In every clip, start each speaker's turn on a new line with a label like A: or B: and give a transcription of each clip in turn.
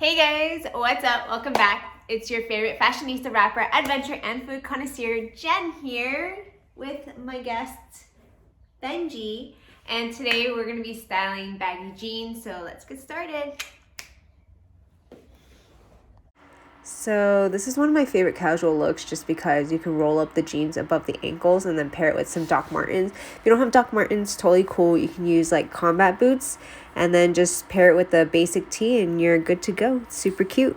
A: Hey guys, what's up? Welcome back. It's your favorite fashionista, rapper, adventure, and food connoisseur, Jen here with my guest, Benji. And today we're going to be styling baggy jeans, so let's get started.
B: So this is one of my favorite casual looks just because you can roll up the jeans above the ankles and then pair it with some Doc Martens. If you don't have Doc Martens, totally cool. You can use like combat boots and then just pair it with the basic tee and you're good to go. It's super cute.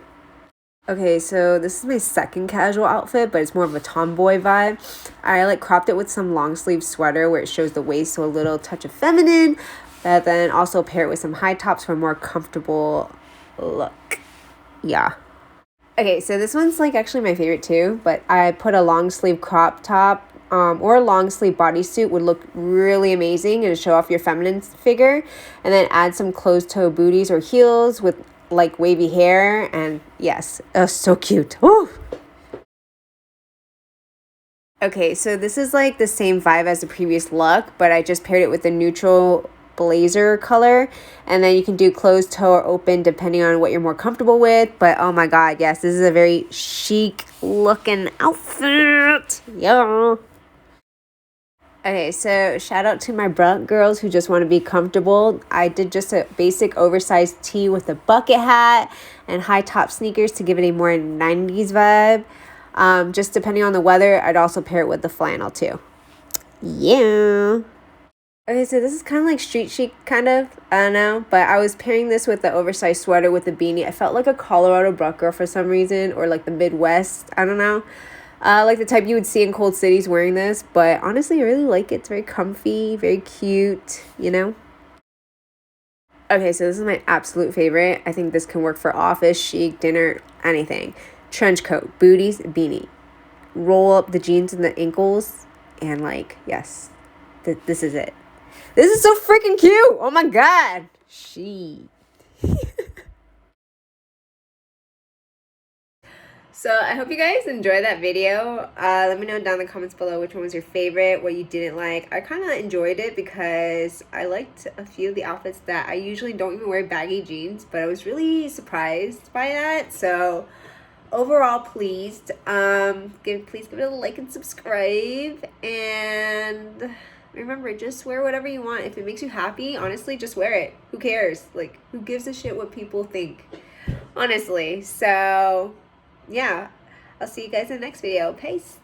B: Okay, so this is my second casual outfit, but it's more of a tomboy vibe. I like cropped it with some long sleeve sweater where it shows the waist, so a little touch of feminine, but then also pair it with some high tops for a more comfortable look. Yeah. Okay, so this one's like actually my favorite too, but I put a long sleeve crop top or a long sleeve bodysuit would look really amazing and show off your feminine figure, and then add some closed toe booties or heels with like wavy hair, and yes, so cute. Ooh. Okay, so this is like the same vibe as the previous look, but I just paired it with a neutral blazer color, and then you can do closed toe or open depending on what you're more comfortable with. But oh my god, yes, this is a very chic looking outfit. Yeah. Okay, so shout out to my brunt girls who just want to be comfortable. I did just a basic oversized tee with a bucket hat and high top sneakers to give it a more 90s vibe. Just depending on the weather, I'd also pair it with the flannel too. Yeah. Okay, so this is kind of like street chic, kind of. I don't know, but I was pairing this with the oversized sweater with the beanie. I felt like a Colorado brunt girl for some reason, or like the Midwest. I don't know. Like the type you would see in cold cities wearing this, but honestly, I really like it. It's very comfy, very cute, you know? Okay, so this is my absolute favorite. I think this can work for office, chic, dinner, anything. Trench coat, booties, beanie. Roll up the jeans and the ankles, and like, yes, this is it. This is so freaking cute. Oh my god.
A: So I hope you guys enjoyed that video. Let me know down in the comments below which one was your favorite, what you didn't like. I kind of enjoyed it because I liked a few of the outfits that I usually don't even wear baggy jeans, but I was really surprised by that. So overall pleased. Please give it a like and subscribe, and remember, just wear whatever you want. If it makes you happy, honestly, just wear it. Who cares? Like, who gives a shit what people think, honestly? So yeah, I'll see you guys in the next video. Peace.